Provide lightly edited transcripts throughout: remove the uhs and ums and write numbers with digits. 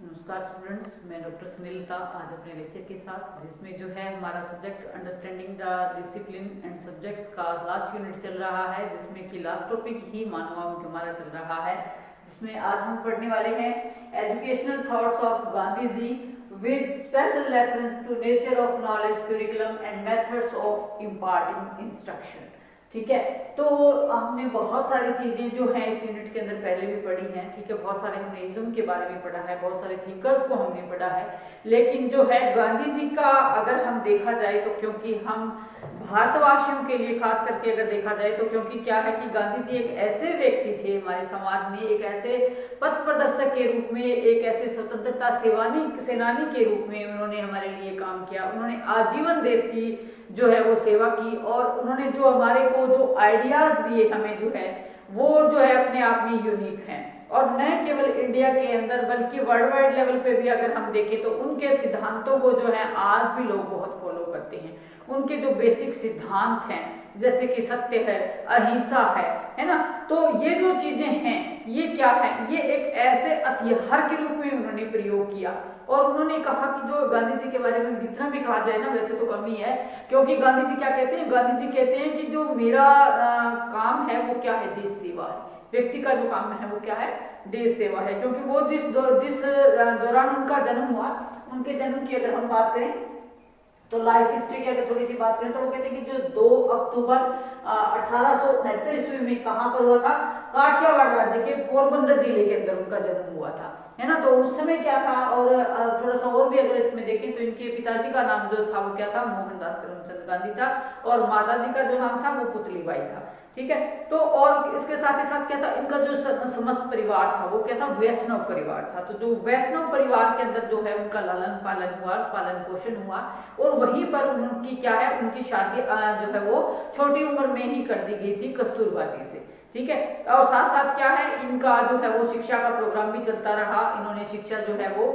नमस्कार स्टूडेंट्स, मैं डॉक्टर सुनीलता आज अपने लेक्चर के साथ, जिसमें जो है हमारा subject understanding the discipline and subjects का लास्ट यूनिट चल रहा है, जिसमें कि लास्ट टॉपिक ही मानवांक हमारा चल रहा है, जिसमें आज हम पढ़ने वाले हैं educational thoughts of Gandhi ji with special reference to nature of knowledge, curriculum and methods of imparting instruction. ठीक है, तो हमने बहुत सारी चीजें जो है इस यूनिट के अंदर पहले भी पढ़ी हैं। ठीक है, बहुत सारे हमने इज्म के बारे में पढ़ा है, बहुत सारे थिंकर्स को हमने पढ़ा है, लेकिन जो है गांधी जी का अगर हम देखा जाए तो, क्योंकि हम भारतवासियों के लिए खास करके अगर देखा जाए तो, क्योंकि क्या है कि गांधी जी एक ऐसे व्यक्ति थे हमारे समाज में, एक ऐसे पथ प्रदर्शक के रूप में, एक ऐसे स्वतंत्रता सेनानी के रूप में उन्होंने हमारे लिए काम किया। उन्होंने आजीवन देश की जो है वो सेवा की, और उन्होंने जो हमारे को जो आइडियाज दिए हमें जो है वो जो है अपने आप में यूनिक हैं, और न केवल इंडिया के अंदर बल्कि वर्ल्ड वाइड लेवल पे भी अगर हम देखें तो उनके सिद्धांतों को जो है आज भी लोग बहुत फॉलो करते हैं। उनके जो बेसिक सिद्धांत हैं, जैसे कि सत्य है, अहिंसा है ना, तो ये जो चीजें हैं ये क्या है, ये एक ऐसे हथियार के रूप में उन्होंने प्रयोग किया। और उन्होंने कहा कि जो गांधी जी के बारे में जितना भी कहा जाए ना, वैसे तो कम ही है, क्योंकि गांधी जी क्या कहते हैं, गांधी जी कहते हैं कि जो मेरा काम है वो क्या है, देश सेवा है। व्यक्ति का जो काम है वो क्या है, देश सेवा है। क्योंकि वो जिस दौरान उनका जन्म हुआ, उनके जन्म की अगर हम बात करें तो लाइफ हिस्ट्री की अगर थोड़ी सी बात करें तो वो कहते हैं कि जो 2 अक्टूबर 1869 ईस्वी में कहाँ पर हुआ था, काठियावाड़ राज्य के पोरबंदर जिले के अंदर उनका जन्म हुआ था, है ना। तो उस समय क्या था, और थोड़ा सा और भी अगर इसमें देखें तो इनके पिताजी का नाम जो था वो क्या था, मोहनदास करमचंद गांधी था, और माताजी का जो नाम था वो पुतलीबाई था। ठीक है, तो और इसके साथ ही साथ क्या था, इनका जो समस्त परिवार था वो क्या था, वैष्णव परिवार था। तो जो वैष्णव परिवार के अंदर जो है उनका लालन पालन हुआ, पालन पोषण हुआ, और वहीं पर उनकी क्या है, उनकी शादी जो है वो छोटी उम्र में ही कर दी गई थी कस्तूरबा जी से। ठीक है, और साथ साथ क्या है, इनका जो है वो शिक्षा का प्रोग्राम भी चलता रहा। इन्होंने शिक्षा जो है वो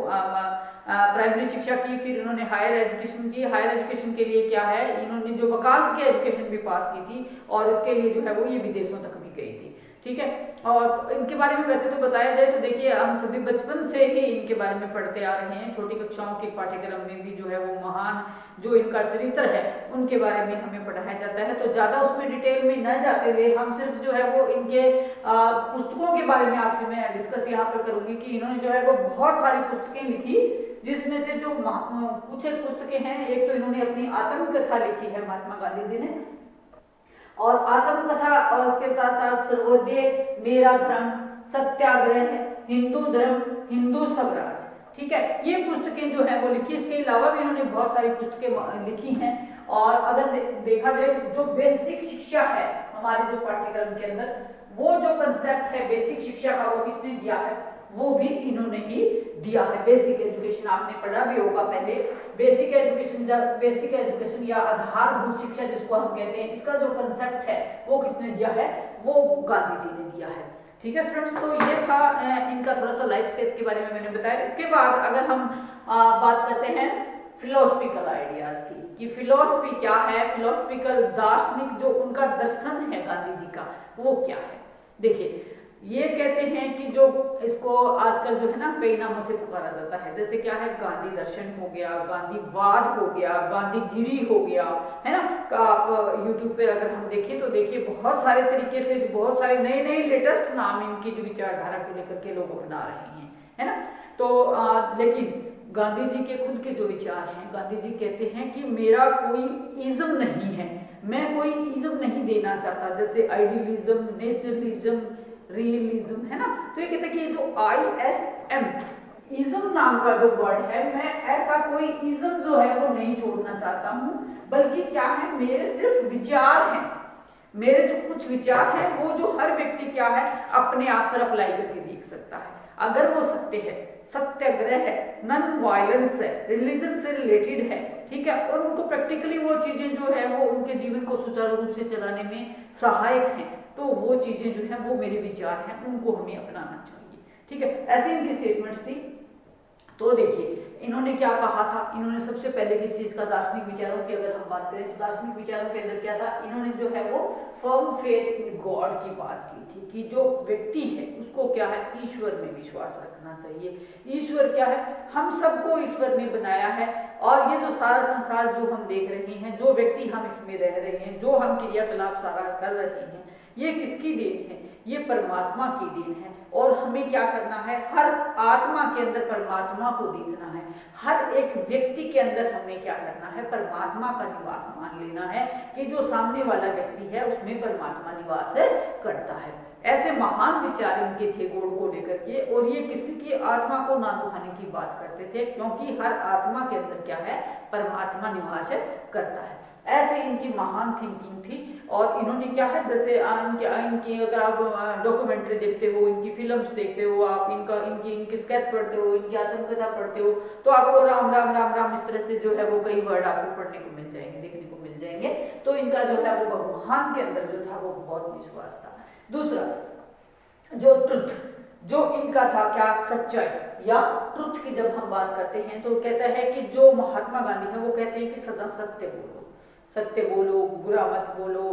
प्राइमरी शिक्षा की, फिर इन्होंने हायर एजुकेशन की। हायर एजुकेशन के लिए क्या है, इन्होंने जो वकालत की एजुकेशन भी पास की थी, और इसके लिए जो है वो ये विदेशों तक भी गई थी। ठीक है, और तो इनके बारे में वैसे तो बताया जाए तो देखिए, हम सभी बचपन से ही इनके बारे में पढ़ते आ रहे हैं। छोटी कक्षाओं के पाठ्यक्रम में भी जो है वो महान जो इनका चरित्र है उनके बारे में हमें पढ़ाया जाता है। तो ज्यादा उसमें डिटेल में न जाते हुए हम सिर्फ जो है वो इनके पुस्तकों के बारे में आपसे मैं डिस्कस यहाँ पर करूंगी कि इन्होंने जो है वो बहुत सारी पुस्तकें लिखी, जिसमें से जो कुछ पुस्तकें हैं, एक तो इन्होंने अपनी आत्मकथा लिखी है महात्मा गांधी जी ने, और आत्मकथा, और उसके साथ साथ सर्वोदय, मेरा धर्म, सत्याग्रह, हिंदू धर्म, हिंदू स्वराज। ठीक है, ये पुस्तकें जो है वो लिखी। इसके अलावा भी इन्होंने बहुत सारी पुस्तकें लिखी हैं। और अगर देखा जाए जो बेसिक शिक्षा है हमारे जो पाठ्यक्रम के अंदर, वो जो कंसेप्ट है बेसिक शिक्षा का, वो किसने दिया है, वो भी इन्होंने ही दिया है। बेसिक एजुकेशन आपने पढ़ा भी होगा पहले। बेसिक एजुकेशन या आधारभूत शिक्षा जिसको हम कहते हैं, इसका जो कंसेप्ट है वो किसने दिया है, वो गांधी जी ने दिया है। ठीक है स्टूडेंट्स, तो ये था इनका थोड़ा सा लाइफ स्केच के बारे में मैंने बताया। इसके बाद अगर हम बात करते हैं फिलोसफिकल आइडियाज की, कि फिलोसफी क्या है, फिलोसफिकल दार्शनिक जो उनका दर्शन है गांधी जी का वो क्या है। देखिए, ये कहते हैं कि जो इसको आजकल जो है ना कई नामों से पुकारा जाता है, जैसे क्या है, गांधी दर्शन हो गया, गांधीवाद हो गया, गांधीगिरी हो गया, है ना। आप यूट्यूब पे अगर हम देखें तो देखिए बहुत सारे तरीके से बहुत सारे नए नए लेटेस्ट नाम इनकी जो विचारधारा को लेकर के लोग अपना रहे हैं, है ना। तो लेकिन गांधी जी के खुद के जो विचार हैं, गांधी जी कहते हैं कि मेरा कोई इज्म नहीं है, मैं कोई इज्म नहीं देना चाहता, जैसे आइडियलिज्म, नेचरलिज्म, रियलिज्म, है ना। तो ये कहते हैं कि जो ISM इज्म नाम का जो वर्ड है, मैं ऐसा कोई इज्म जो है वो नहीं छोड़ना चाहता हूं, बल्कि क्या है, मेरे सिर्फ विचार हैं, मेरे जो कुछ विचार हैं वो जो हर व्यक्ति क्या है अपने आप पर अप्लाई करके देख सकता है। अगर वो सत्य है, सत्याग्रह है, नॉन वायलेंस है, रिलीजन से रिलेटेड है, ठीक है, और उनको प्रैक्टिकली वो चीजें जो है वो उनके जीवन को सुचारू रूप से चलाने में सहायक हैं, तो वो चीजें जो है वो मेरे विचार हैं, उनको हमें अपनाना चाहिए। ठीक है, ऐसी इनकी स्टेटमेंट्स थी। तो देखिए इन्होंने क्या कहा था, इन्होंने सबसे पहले किस चीज का, दार्शनिक विचारों की अगर हम बात करें तो दार्शनिक विचारों के अंदर क्या था, इन्होंने जो है वो फर्म फेथ इन गॉड की बात की थी कि जो व्यक्ति है उसको क्या है, ईश्वर में विश्वास रखना चाहिए। ईश्वर क्या है, हम सबको ईश्वर ने बनाया है और ये जो सारा संसार जो हम देख रहे हैं, जो व्यक्ति हम इसमें रह रहे हैं, जो हम क्रियाकलाप सारा कर रहे हैं, ये किसकी देन है, ये परमात्मा की देन है। और हमें क्या करना है, हर आत्मा के अंदर परमात्मा को देखना है, हर एक व्यक्ति के अंदर हमें क्या करना है, परमात्मा का निवास मान लेना है कि जो सामने वाला व्यक्ति है उसमें परमात्मा निवास करता है। ऐसे महान विचार इनके थे गॉड को लेकर के, और ये किसी की आत्मा को ना दुखाने की बात करते थे, क्योंकि हर आत्मा के अंदर क्या है, परमात्मा निवास करता है। ऐसे इनकी महान थिंकिंग थी। और इन्होंने क्या है, जैसे इनकी अगर आप डॉक्यूमेंट्री देखते हो, इनकी फिल्म्स देखते हो, आप इनकी स्केच पढ़ते हो, इनकी आत्मकथा पढ़ते हो, तो आपको राम राम राम राम इस तरह से जो है वो कई वर्ड आपको पढ़ने को मिल जाएंगे, देखने को मिल जाएंगे। तो इनका जो है वो भगवान के अंदर जो था वो बहुत विश्वास था। दूसरा जो ट्रुथ, जो इनका था क्या, सच्चाई या ट्रुथ की जब हम बात करते हैं तो कहता है कि जो महात्मा गांधी है वो कहते हैं कि सदा सत्य बोलो, सत्य बोलो, बुरा मत बोलो,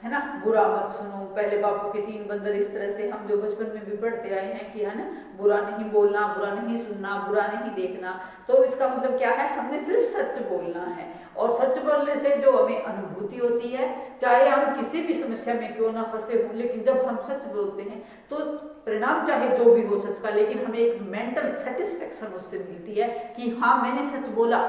है ना, बुरा मत सुनो। पहले बापू के 3 बंदर, इस तरह से हम जो बचपन में भी पढ़ते आए हैं कि है ना, बुरा नहीं बोलना, बुरा नहीं सुनना, बुरा नहीं देखना। तो इसका मतलब क्या है, हमने सिर्फ सच बोलना है, और सच बोलने से जो हमें अनुभूति होती है, चाहे हम किसी भी समस्या में क्यों ना फंसे हों, लेकिन जब हम सच बोलते हैं तो परिणाम चाहे जो भी हो सच का, लेकिन हमें एक मेंटल सेटिस्फेक्शन उससे मिलती है कि हाँ मैंने सच बोला।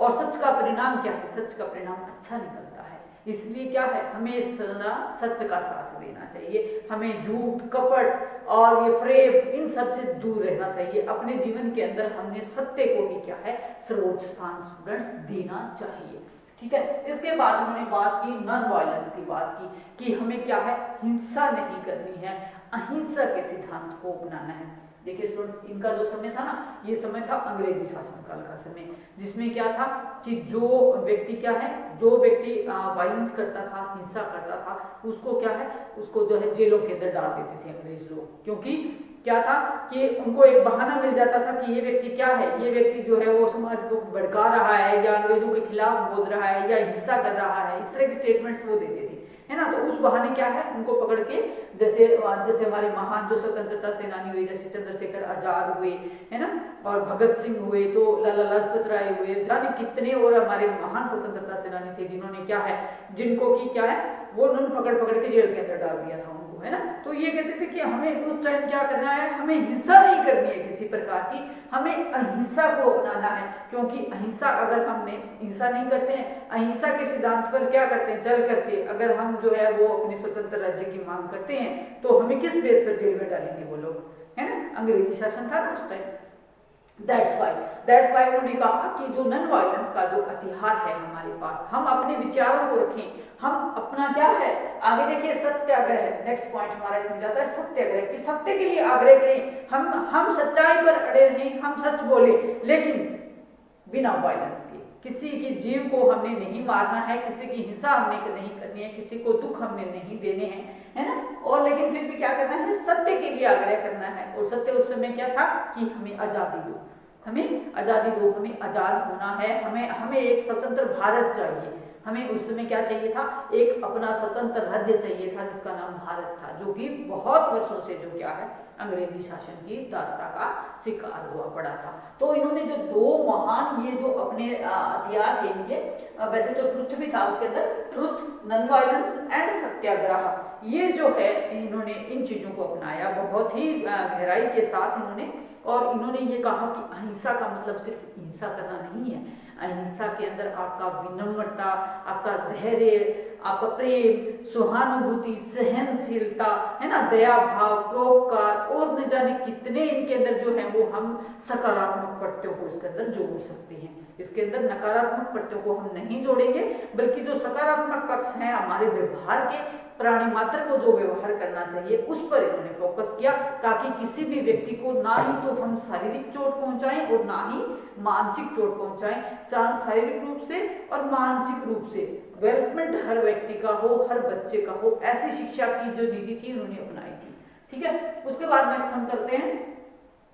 और सच का परिणाम क्या है, सच का परिणाम अच्छा निकलता है। इसलिए क्या है, हमें सदा सच का साथ देना चाहिए, हमें झूठ, कपट और ये फ्रेब, इन सब से दूर रहना चाहिए। अपने जीवन के अंदर हमने सत्य को ही क्या है, सर्वोच्च स्थान स्टूडेंट्स देना चाहिए। ठीक है। इसके बाद उन्होंने बात की नॉन वायलेंस की बात की कि हमें क्या है, हिंसा नहीं करनी है, अहिंसा के सिद्धांत को अपनाना है। देखिए स्टूडेंट्स, इनका जो समय था ना, ये समय था अंग्रेजी शासनकाल का समय, जिसमें क्या था कि जो व्यक्ति क्या है, जो व्यक्ति वायलेंस करता था, हिंसा करता था, उसको क्या है, उसको जो है जेलों के अंदर डाल देते थे अंग्रेज लोग। क्योंकि क्या था कि उनको एक बहाना मिल जाता था कि ये व्यक्ति क्या है, ये व्यक्ति जो है वो समाज को भड़का रहा है या अंग्रेजों के खिलाफ बोल रहा है या हिंसा कर रहा है, इस तरह के स्टेटमेंट्स वो देते थे, है ना। तो उस बहाने क्या है, उनको पकड़ के, जैसे हमारे महान जो स्वतंत्रता सेनानी हुए, जैसे चंद्रशेखर आजाद हुए, है ना, और भगत सिंह हुए, तो लाला लाजपत राय हुए, जाने कितने और हमारे महान स्वतंत्रता सेनानी थे जिन्होंने क्या है, जिनको की क्या है, वो उन्होंने पकड़ पकड़ के जेल के अंदर डाल दिया था उनको, है ना। तो ये कहते थे कि हमें उस टाइम क्या करना है, हमें हिंसा नहीं करनी है किसी प्रकार की, हमें अहिंसा को अपनाना है। क्योंकि अहिंसा, अगर हमने हिंसा नहीं करते हैं, अहिंसा के सिद्धांत पर क्या करते हैं, चल करके अगर हम जो है वो अपने स्वतंत्र राज्य की मांग करते हैं, तो हमें किस बेस पर जेल में डालेंगे वो लोग, है ना, अंग्रेजी शासन था ना उस टाइम। That's why उन्होंने कहा कि जो नॉन वायलेंस का जो हथियार है हमारे पास, हम अपने विचारों को रखें, हम अपना क्या है, आगे देखिए सत्याग्रह, नेक्स्ट पॉइंट हमारा इसमें जाता है सत्याग्रह, कि सत्य के लिए आग्रह करें, हम सच्चाई पर अड़े रहें, हम सच बोले, लेकिन बिना वायलेंस के। किसी के जीव को हमने नहीं मारना है, किसी की हिंसा हमने नहीं करनी है, किसी को दुख हमने नहीं देने हैं, है ना। और लेकिन फिर भी क्या करना है, सत्य के लिए आग्रह करना है। और सत्य उस समय क्या था कि हमें आजादी दो, हमें आजादी दो, हमें आजाद होना है, हमें एक स्वतंत्र भारत चाहिए। हमें उस समय क्या चाहिए था, एक अपना स्वतंत्र राज्य चाहिए था जिसका नाम भारत था, जो कि बहुत वर्षों से जो क्या है, अंग्रेजी शासन की दास्ता का शिकार हुआ पड़ा था। तो इन्होंने जो 2 महान ये जो अपने हथियार थे इनके, वैसे तो ट्रुथ भी था उसके अंदर, ट्रुथ, नॉन वायलेंस एंड सत्याग्रह, ये जो है इन्होंने इन चीजों को अपनाया बहुत ही गहराई के साथ इन्होंने। और इन्होंने ये कहा कि अहिंसा का मतलब सिर्फ हिंसा करना नहीं है, अहिंसा के अंदर आपका विनम्रता, आपका धैर्य, आपका प्रेम, सहानुभूति, सहनशीलता, है ना, दया भाव, परोपकार, और न जाने कितने इनके अंदर जो है वो हम सकारात्मक प्रत्ययों को इसके अंदर जोड़ सकते हैं। इसके अंदर नकारात्मक प्रत्ययों को हम नहीं जोड़ेंगे, बल्कि जो सकारात्मक पक्ष हैं हमारे व्यवहार के, प्राणी मात्र को जो व्यवहार करना चाहिए उस पर इन्होंने फोकस किया, ताकि किसी भी व्यक्ति को ना ही तो हम शारीरिक चोट पहुंचाएं और ना ही मानसिक चोट पहुंचाएं, चाहे शारीरिक रूप से और मानसिक रूप से। डेवलपमेंट हर व्यक्ति का हो, हर बच्चे का हो, ऐसी शिक्षा की जो नीति थी उन्होंने अपनाई थी। ठीक है। उसके बाद नेक्स्ट हम करते हैं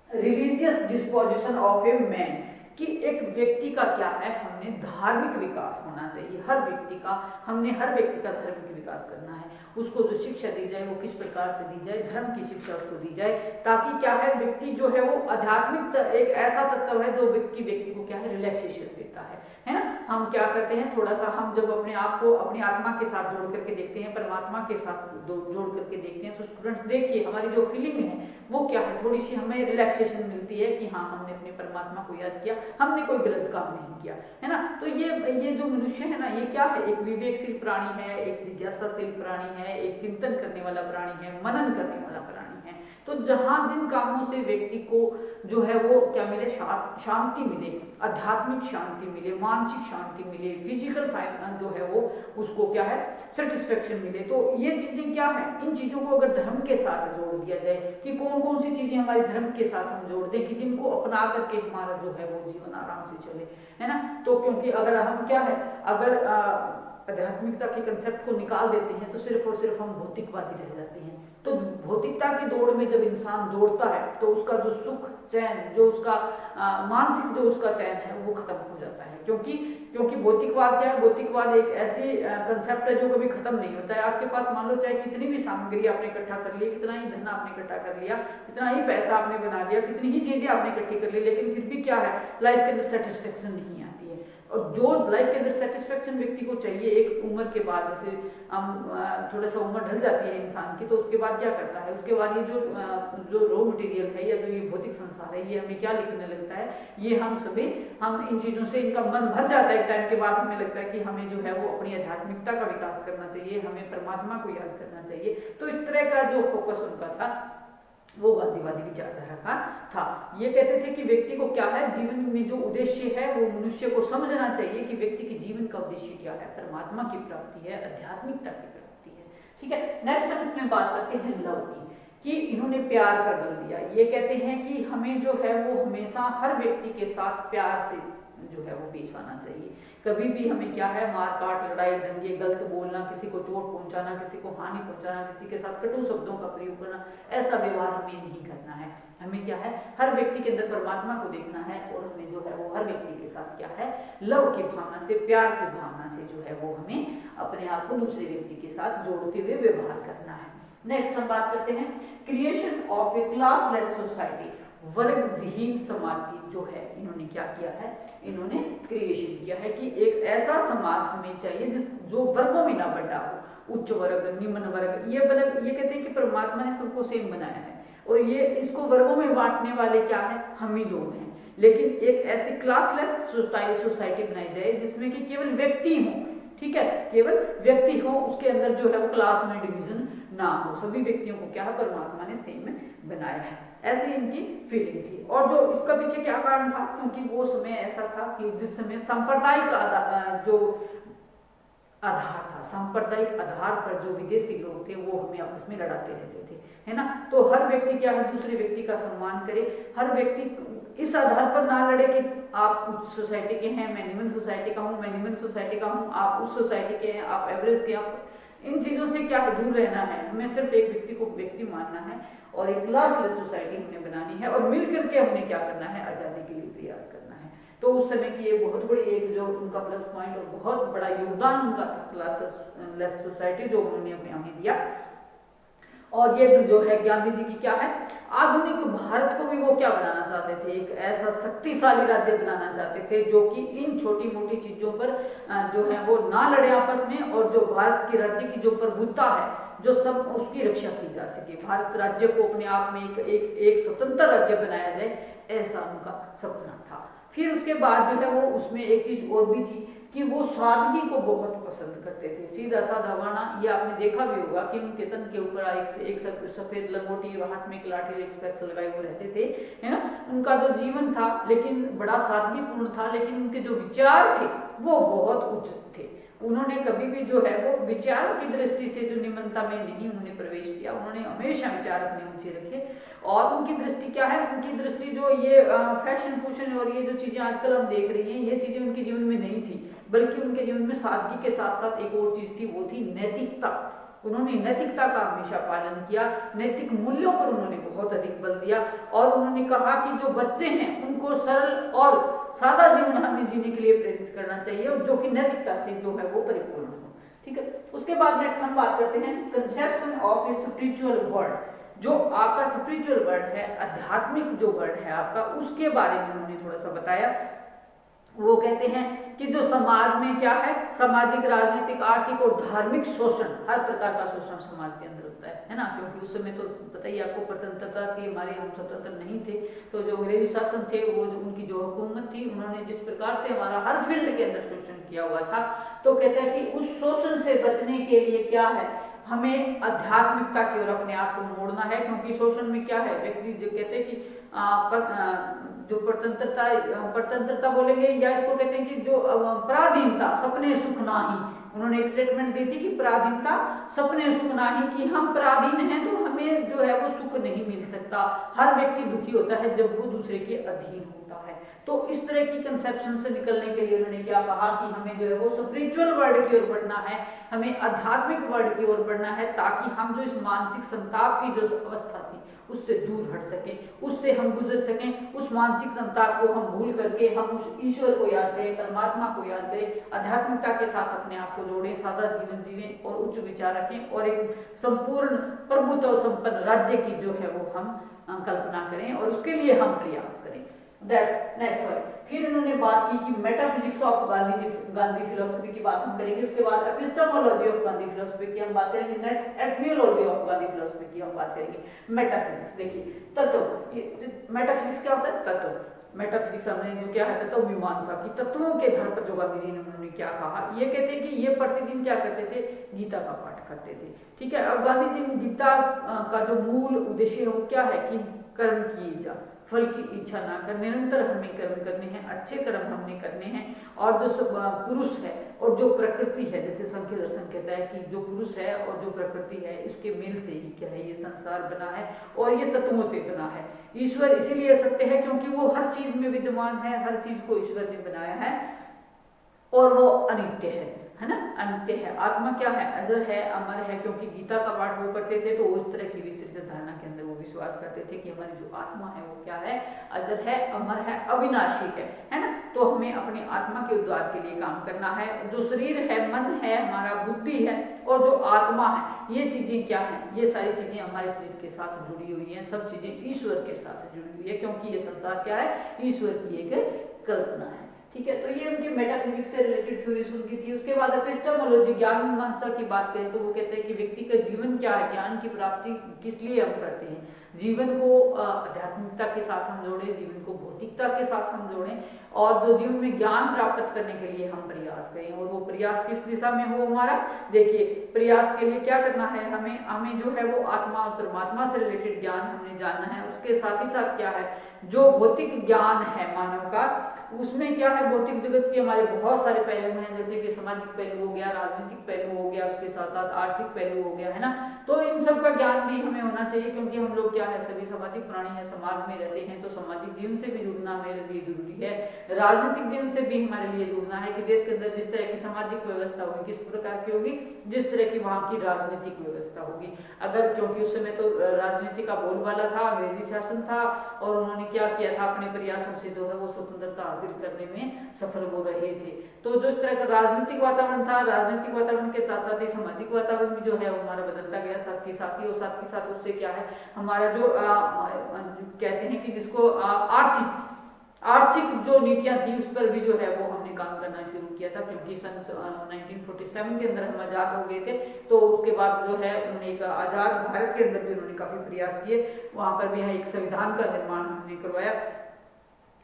religious disposition of a man, कि एक व्यक्ति का क्या है, हमने धार्मिक विकास होना चाहिए हर व्यक्ति का, हमने हर व्यक्ति का धार्मिक विकास करना है। उसको जो शिक्षा दी जाए वो किस प्रकार से दी जाए, धर्म की शिक्षा उसको दी जाए, ताकि क्या है व्यक्ति जो है वो आध्यात्मिक एक ऐसा तत्व है जो व्यक्ति को क्या है रिलैक्सेशन देता है ना। हम क्या करते हैं, थोड़ा सा हम जब अपने आप को अपनी आत्मा के साथ जोड़ करके देखते हैं, परमात्मा के साथ जोड़ करके देखते हैं, तो स्टूडेंट्स देखिए हमारी जो फीलिंग है वो क्या है, थोड़ी सी हमें रिलैक्सेशन मिलती है कि हाँ हमने अपने परमात्मा को याद किया, हमने कोई गलत काम नहीं किया, है ना। तो ये जो मनुष्य है ना, ये क्या है, एक विवेकशील प्राणी है, एक जिज्ञासाशील प्राणी है, एक चिंतन करने वाला प्राणी है, मनन करने वाला प्राणी है। तो जहां जिन कामों से व्यक्ति को जो है वो क्या मिले, शांति मिले, आध्यात्मिक शांति मिले, मानसिक शांति मिले, फिजिकल जो है वो उसको क्या है सेटिस्फेक्शन मिले, तो ये चीजें क्या है, इन चीजों को अगर धर्म के साथ जोड़ दिया जाए कि कौन कौन सी चीजें हमारे धर्म के साथ हम जोड़ दें कि जिनको अपना करके हमारा जो है वो जीवन आराम से चले, है ना। तो क्योंकि अगर हम क्या है, अगर आध्यात्मिकता के कंसेप्ट को निकाल देते हैं तो सिर्फ और सिर्फ हम भौतिकवादी रह जाते हैं। तो भौतिकता की दौड़ में जब इंसान दौड़ता है तो उसका जो सुख चैन, जो उसका मानसिक जो उसका चैन है वो खत्म हो जाता है, क्योंकि भौतिकवाद क्या है, भौतिकवाद एक ऐसी कंसेप्ट है जो कभी खत्म नहीं होता है। आपके पास मान लो चाहे कितनी भी सामग्री आपने इकट्ठा कर ली, कितना ही धन आपने इकट्ठा कर लिया, कितना ही पैसा आपने बना लिया, कितनी ही चीजें आपने इकट्ठी कर ली, लेकिन फिर भी क्या है, लाइफ के अंदर सेटिस्फेक्शन नहीं आती है। और जो लाइफ के अंदर सेटिस्फेक्शन व्यक्ति को चाहिए एक उम्र के बाद, जैसे हम थोड़ा सा उम्र ढल जाती है इंसान की, तो उसके बाद क्या करता है, उसके बाद ये जो रॉ मटेरियल है या जो ये भौतिक संसार है, ये हमें क्या लिखने लगता है, ये हम इन चीजों से इनका मन भर जाता है। एक टाइम के बाद हमें लगता है कि हमें जो है वो अपनी आध्यात्मिकता का विकास करना चाहिए, हमें परमात्मा को याद करना चाहिए। तो इस तरह का जो फोकस उनका था वो गांधीवादी विचारधारा का था। ये कहते थे कि व्यक्ति को क्या है, जीवन में जो उद्देश्य है वो मनुष्य को समझना चाहिए कि व्यक्ति के जीवन का उद्देश्य क्या है, परमात्मा की प्राप्ति है, आध्यात्मिकता की प्राप्ति है। ठीक है, नेक्स्ट हम इसमें बात करते हैं लव की, कि इन्होंने प्यार का बल दिया। ये कहते हैं कि हमें जो है वो हमेशा हर व्यक्ति के साथ प्यार से जो है वो पेश आना चाहिए। कभी भी हमें क्या है, मार काट, लड़ाई दंगे, गलत बोलना, किसी को चोट पहुंचाना, किसी को हानि पहुंचाना, किसी के साथ कटु शब्दों का प्रयोग करना, ऐसा व्यवहार हमें नहीं करना है। हमें क्या है, हर व्यक्ति के अंदर परमात्मा को देखना है और हमें जो है वो हर व्यक्ति के साथ क्या है, लव की भावना से, प्यार की भावना से जो है वो हमें अपने आप को दूसरे व्यक्ति के साथ जोड़ते हुए व्यवहार करना है। नेक्स्ट हम बात करते हैं creation of A classless society, वर्ग विहीन समाज की जो है इन्होंने क्या किया है, इन्होंने क्रिएशन किया है कि एक ऐसा समाज हमें चाहिए जो वर्गों में ना बंटा हो, उच्च वर्ग, निम्न वर्ग। ये कहते हैं कि परमात्मा ने सबको सेम बनाया है और ये इसको वर्गों में बांटने वाले क्या है, हम ही लोग हैं। लेकिन एक ऐसी क्लासलेस सोसाइटी बनाई जाए जिसमें कि केवल व्यक्ति हो, ठीक है, केवल व्यक्ति हो, उसके अंदर जो है वो क्लास में डिवीजन ना हो, सभी व्यक्तियों को क्या है परमात्मा ने सेम बनाया है, ऐसी इनकी फीलिंग थी। और जो इसका पीछे क्या कारण था, क्योंकि वो समय ऐसा था कि जिस समय सांप्रदायिक जो आधार था, सांप्रदायिक आधार पर जो विदेशी लोग थे वो हमें आपस में लड़ाते रहते थे, है ना। तो हर व्यक्ति क्या है, दूसरे व्यक्ति का सम्मान करे, हर व्यक्ति इस आधार पर ना लड़े कि आप उच्च सोसाइटी के हैं, मैं निम्न सोसाइटी का हूँ, मैं निम्न सोसाइटी का हूँ, आप उस सोसाइटी के हैं, आप एवरेज के, आप इन चीजों से क्या दूर रहना है। हमें सिर्फ एक व्यक्ति को व्यक्ति मानना है और एक क्लासलेस सोसाइटी हमने बनानी है और मिलकर के हमने क्या करना है, आजादी के लिए प्रयास करना है। तो उस समय की ये बहुत बड़ी एक जो उनका प्लस पॉइंट और बहुत बड़ा योगदान उनका था क्लासलेस सोसाइटी जो उन्होंने अपने हमें दिया। और ये जो है गांधी जी की क्या है, आधुनिक भारत को भी वो क्या बनाना चाहते थे, एक ऐसा शक्तिशाली राज्य बनाना चाहते थे जो कि इन छोटी मोटी चीजों पर जो है वो ना लड़े आपस में, और जो भारत के राज्य की जो प्रभुता है जो सब उसकी रक्षा की जा सके, भारत राज्य को अपने आप में एक स्वतंत्र राज्य बनाया जाए, ऐसा उनका सपना था। फिर उसके बाद जो है वो उसमें एक चीज और भी थी कि वो सादगी को बहुत पसंद करते थे, सीधा साधा वाणा। ये आपने देखा भी होगा कि उनके तन के ऊपर एक सफेद लंगोटी, हाथ में एक लाठी, एक स्पेक्स लगाए हुए रहते थे, है ना। उनका जो जीवन था लेकिन बड़ा सादगीपूर्ण था, लेकिन उनके जो विचार थे वो बहुत उच्च थे। उन्होंने कभी भी जो है वो विचार की दृष्टि से जो निम्नता में नहीं उन्होंने प्रवेश किया, उन्होंने हमेशा विचार अपने ऊंचे रखे। और उनकी दृष्टि क्या है, उनकी दृष्टि जो ये फैशन फूशन और ये जो चीजें आजकल हम देख रही हैं, ये चीजें उनके जीवन में नहीं थी, बल्कि उनके जीवन में सादगी के साथ साथ एक और चीज थी, वो थी नैतिकता। उन्होंने नैतिकता का हमेशा पालन किया, नैतिक मूल्यों पर उन्होंने बहुत अधिक बल दिया और उन्होंने कहा कि जो बच्चे हैं उनको सरल और सादा जीवन हमें जीने के लिए प्रेरित करना चाहिए और जो कि नैतिकता से जो है वो परिपूर्ण हो। ठीक है, उसके बाद नेक्स्ट हम बात करते हैं conception of a spiritual world. जो आपका स्पिरिचुअल वर्ल्ड है, आध्यात्मिक जो वर्ल्ड है आपका, उसके बारे में उन्होंने थोड़ा सा बताया। वो कहते हैं कि जो समाज में क्या है, सामाजिक, राजनीतिक, आर्थिक और धार्मिक शोषण, हर प्रकार का शोषण समाज के अंदर होता है ना, क्योंकि उस समय तो बताइए आपको स्वतंत्रता थी, हमारे हम स्वतंत्र नहीं थे, तो जो अंग्रेजी शासन थे वो उनकी जो हुकूमत थी, उन्होंने जिस प्रकार से हमारा हर फील्ड के अंदर शोषण किया हुआ था, तो कहते हैं कि उस शोषण से बचने के लिए क्या है, हमें आध्यात्मिकता की ओर अपने आप को मोड़ना है, क्योंकि शोषण में क्या है, व्यक्ति जो कहते हैं कि जो परतंत्रता बोलेंगे या इसको कहते हैं कि जो पराधीनता, सपने सुख नाही, उन्होंने एक स्टेटमेंट दी थी कि पराधीनता सपने सुख नाही, कि हम पराधीन हैं तो हमें जो है वो सुख नहीं मिल सकता। हर व्यक्ति दुखी होता है जब वो दूसरे के अधीन होता है। तो इस तरह की कंसेप्शन से निकलने के लिए उन्होंने क्या कहा कि हमें जो है वो स्पिरिचुअल वर्ल्ड की ओर बढ़ना है, हमें आध्यात्मिक वर्ल्ड की ओर बढ़ना है, ताकि हम जो इस मानसिक संताप की जो अवस्था थी उससे दूर हट सकें, उससे हम गुजर सकें, उस मानसिक संताप को हम भूल करके हम उस ईश्वर को याद करें, परमात्मा को याद करें, आध्यात्मिकता के साथ अपने आप को जोड़ें, सादा जीवन जीवें और उच्च विचार रखें और एक संपूर्ण प्रभुत्व संपन्न राज्य की जो है वो हम कल्पना करें और उसके लिए हम प्रयास करें। नेक्स्ट फिर इन्होंने बात की कि मेटाफिजिक्स ऑफ गांधी फिलोसफी की बात हम करेंगे, उसके बाद एपिस्टेमोलॉजी ऑफ गांधी फिलोसफी की हम बात करेंगे, next axiology of Gandhi philosophy की हम बात करेंगे। मेटाफिजिक्स देखिए, तत्व, मेटाफिजिक्स क्या होता है, तत्व। मेटाफिजिक्स हमने जो क्या है, तत्व मीमांसा की तत्वों के घर पर जो गांधी जी ने उन्होंने क्या कहा, ये कहते हैं कि ये प्रतिदिन क्या करते थे, गीता का पाठ करते थे। ठीक है, अब गांधी जी ने गीता का जो मूल उद्देश्य है वो क्या है कि कर्म किए जा, फल की इच्छा ना कर, निरंतर हमें कर्म करने हैं, अच्छे कर्म हमने करने हैं, और जो पुरुष है और जो प्रकृति है, जैसे संख्य दर्शन कहता है कि जो पुरुष है और जो प्रकृति है इसके मेल से ही क्या है ये संसार बना है और ये तत्वों से बना है। ईश्वर इसीलिए सत्य है क्योंकि वो हर चीज में विद्यमान है, हर चीज को ईश्वर ने बनाया है और वो अनित्य है ना, अनित्य है। आत्मा क्या है, अजर है, अमर है, क्योंकि गीता का पाठ वो करते थे तो उस तरह की विस्तृत धारणा के अंदर वो विश्वास करते थे कि हमारी जो आत्मा है वो क्या है, अजर है, अमर है, अविनाशी है ना। तो हमें अपनी आत्मा के उद्धार के लिए काम करना है। जो शरीर है, मन है, हमारा बुद्धि है और जो आत्मा है, ये चीजें क्या है, ये सारी चीजें हमारे शरीर के साथ जुड़ी हुई हैं, सब चीजें ईश्वर के साथ जुड़ी हुई है, क्योंकि ये संसार क्या है, ईश्वर की एक कल्पना है। ठीक है, तो ये उनकी मेटाफिजिक्स से रिलेटेड थ्योरीज उनकी थी। उसके बाद एपिस्टेमोलॉजी, ज्ञान मीमांसा की बात करें तो वो कहते हैं कि व्यक्ति का जीवन क्या है, ज्ञान की प्राप्ति किस लिए हम करते हैं, जीवन को आध्यात्मिकता के साथ हम जोड़ें, जीवन को भौतिकता के साथ हम जोड़ें और जो जीवन में ज्ञान प्राप्त करने के लिए हम प्रयास करें। और वो प्रयास किस दिशा में हो हमारा, देखिए प्रयास के लिए क्या करना है, हमें जो है वो आत्मा और परमात्मा से रिलेटेड ज्ञान हमने जानना है। उसके साथ ही साथ क्या है, जो भौतिक ज्ञान है मानव का, उसमें क्या है, भौतिक जगत के हमारे बहुत सारे पहलू हैं, जैसे कि सामाजिक पहलू हो गया, राजनीतिक पहलू हो गया, उसके साथ साथ आर्थिक पहलू हो गया, है ना। तो इन सब का ज्ञान भी हमें होना चाहिए, क्योंकि हम लोग क्या है, सभी सामाजिक प्राणी है, समाज में रहते हैं, तो सामाजिक जीवन से भी जुड़ना मेरे लिए जरूरी है। राजनीतिक जीवन से भी हमारे लिए जुड़ना है कि देश के अंदर जिस तरह की सामाजिक व्यवस्था होगी, किस प्रकार की होगी, जिस तरह की वहाँ की राजनीतिक व्यवस्था होगी। अगर, क्योंकि उस समय तो राजनीति का बोलबाला था, अंग्रेजी शासन था और उन्होंने क्या किया था, अपने प्रयासों से जो है वो स्वतंत्रता हासिल करने में सफल हो रहे थे। तो जो इस तरह का राजनीतिक वातावरण था, राजनीतिक वातावरण के साथ साथ ही सामाजिक वातावरण भी जो है वो हमारा बदलता गया साथ के साथ ही, और साथ के साथ उससे क्या है, हमारा जो कहते हैं कि जिसको आर्थिक जो नीतियां थी उस पर भी जो है वो हमने काम करना शुरू किया था, क्योंकि सन 1947 के अंदर हम आज़ाद हो गए थे। तो उसके बाद जो है उन्होंने एक आज़ाद भारत के अंदर भी उन्होंने काफ़ी प्रयास किए, वहाँ पर भी एक संविधान का निर्माण हमने करवाया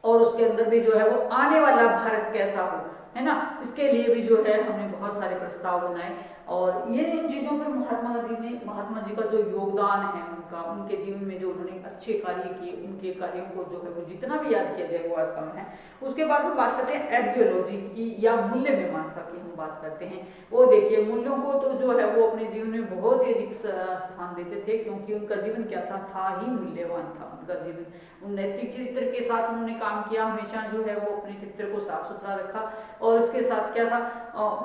और उसके अंदर भी जो है वो आने वाला भारत कैसा हो, है ना, इसके लिए भी जो है हमने बहुत सारे प्रस्ताव बनाए। और ये इन चीज़ों पर महात्मा जी का जो योगदान है उनका, उनके जीवन में जो उन्होंने अच्छे कार्य किए, उनके कार्यों को जो है वो जितना भी याद किया जाए वो आज कम है। उसके बाद हम बात करते हैं एक्सियोलॉजी की या मूल्य मीमांसा की हम बात करते हैं। वो देखिए, मूल्यों को तो जो है वो अपने जीवन में बहुत ही अधिक स्थान देते थे, क्योंकि उनका जीवन क्या था ही मूल्यवान था उनका जीवन। नैतिक चरित्र के साथ उन्होंने काम किया, हमेशा जो है वो अपने चरित्र को साफ सुथरा रखा और उसके साथ क्या था,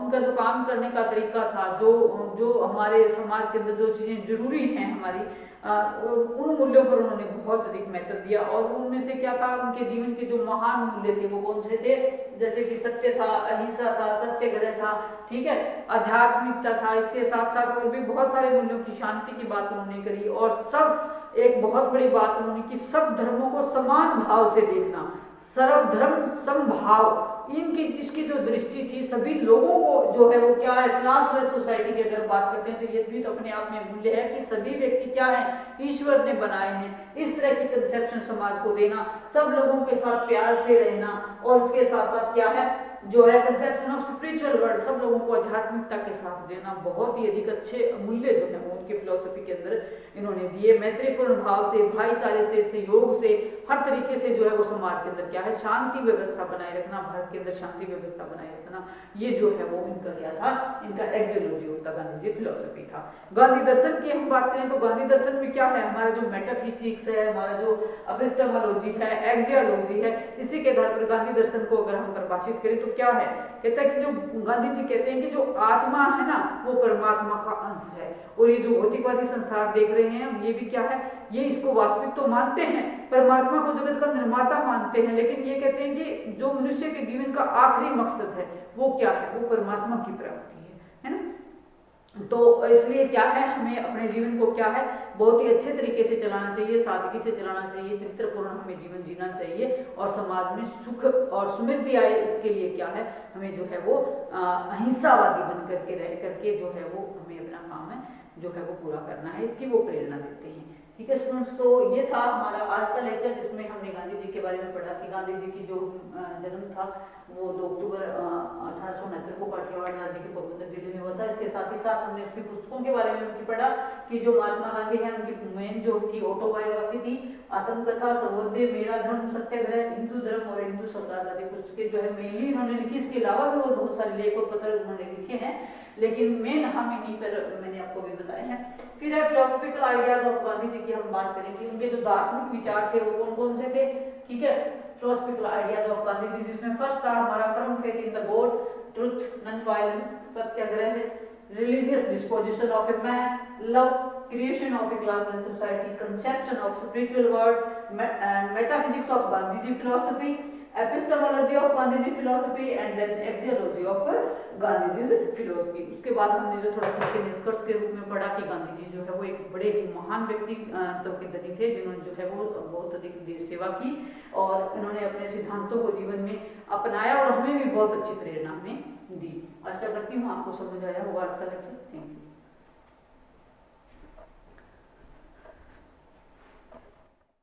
उनका जो काम करने का तरीका था जो जो हमारे समाज के अंदर जो चीजें जरूरी हैं हमारी, उन मूल्यों पर उन्होंने बहुत अधिक महत्व दिया। और उनमें से क्या था, उनके जीवन के जो महान मूल्य थे वो कौन से थे, जैसे कि सत्य था, अहिंसा था, सत्याग्रह था, ठीक है, आध्यात्मिकता था, इसके साथ साथ और भी बहुत सारे मूल्यों की, शांति की बात उन्होंने करी। और सब एक बहुत बड़ी बात उन्होंने की, सब धर्मों को समान भाव से देखना, सर्वधर्म समभाव, इनकी इसकी जो दृष्टि थी सभी लोगों को जो है वो क्या है, क्लासलेस सोसाइटी की अगर बात करते हैं तो ये भी तो अपने आप में मूल्य है कि सभी व्यक्ति क्या है, ईश्वर ने बनाए हैं। इस तरह की कंसेप्शन समाज को देना, सब लोगों के साथ प्यार से रहना, और उसके साथ साथ क्या है जो है कंसेप्शन ऑफ स्पिरिचुअल वर्ल्ड, सब लोगों को आध्यात्मिकता के साथ देना, बहुत ही अधिक अच्छे मूल्य जो है वो उनके फिलोसफी के अंदर इन्होंने दिए। मैत्रीपूर्ण भाव से, भाईचारे से, सहयोग से, हर तरीके से जो है वो समाज के अंदर क्या है, शांति व्यवस्था बनाए रखना, भारत के अंदर शांति व्यवस्था बनाए रखना, ये जो है वो इनका क्या था, इनका एक्जियोलॉजी होता, गांधी जी फिलोसफी था। गांधी दर्शन की हम बात करें तो गांधी दर्शन में क्या है, हमारा जो मेटाफिजिक्स है, हमारा जो एपिस्टेमोलॉजी है, एक्जियोलॉजी है, इसी के आधार पर गांधी दर्शन को अगर हम परिभाषित करें तो क्या है, कहता है कि जो गांधी जी कहते हैं कि जो आत्मा है ना वो परमात्मा का अंश है, और ये जो भौतिकवादी संसार देख रहे हैं हम, ये भी क्या है, ये इसको वास्तविक तो मानते हैं, परमात्मा को जगत का निर्माता मानते हैं, लेकिन ये कहते हैं कि जो मनुष्य के जीवन का आखिरी मकसद है वो क्या है, वो परमात्मा की प्राप्ति है ना। तो इसलिए क्या है, हमें अपने जीवन को क्या है बहुत ही अच्छे तरीके से चलाना चाहिए, सादगी से चलाना चाहिए, चरित्रपूर्ण हमें जीवन जीना चाहिए, और समाज में सुख और समृद्धि आए इसके लिए क्या है, हमें जो है वो अहिंसावादी बन करके रह करके जो है वो हमें अपना काम है जो है वो पूरा करना है, इसकी वो प्रेरणा देते हैं। ठीक है स्टूडेंट्स, तो ये था हमारा आज का लेक्चर जिसमें हमने गांधी जी के बारे में पढ़ा कि गांधी जी की जो जन्म था वो 2 अक्टूबर 1869 को काठियावाड़ राज्य के पोरबंदर जिले में हुआ था। इसके साथ ही साथ हमने उसकी पुस्तकों के बारे में उनकी पढ़ा कि जो महात्मा गांधी है उनकी मेन जो थी ऑटोबायोग्राफी थी, आत्मकथा, सर्वोदय, मेरा धर्म, सत्याग्रह, हिंदू धर्म और हिंदू स्वराज आदि पुस्तकें जो है मेनली उन्होंने लिखी। इसके अलावा भी और बहुत सारे लेख और पत्र उन्होंने लिखे हैं, लेकिन मेन हम इन्हीं पर मैंने आपको भी बताए हैं। फिर है फिलोसफिकल आइडियाज ऑफ गांधी जी की हम बात करें कि उनके जो दार्शनिक विचार थे वो कौन कौन से थे। ठीक है, फिलोसफिकल आइडियाज ऑफ गांधी जी, जिसमें फर्स्ट था हमारा firm faith in the God, truth, non violence, Satyagraha, religious disposition of a man, love, creation of a classless society, conception of spiritual world, metaphysics of Gandhiji philosophy, epistemology of Gandhiji philosophy, and then axiology of Gandhiji's philosophy। उसके बाद हमने जो थोड़ा सा इसके निष्कर्ष के रूप में पढ़ा कि गांधी जी जो है वो एक बड़े ही महान व्यक्तित्व के धनी थे, जिन्होंने जो है वो बहुत अधिक देश सेवा की और इन्होंने अपने सिद्धांतों को जीवन में अपनाया और हमें भी बहुत अच्छी प्रेरणा हमें दी। आशा करती हूँ आपको समझ आया होगा आज का लेक्चर। Thank you.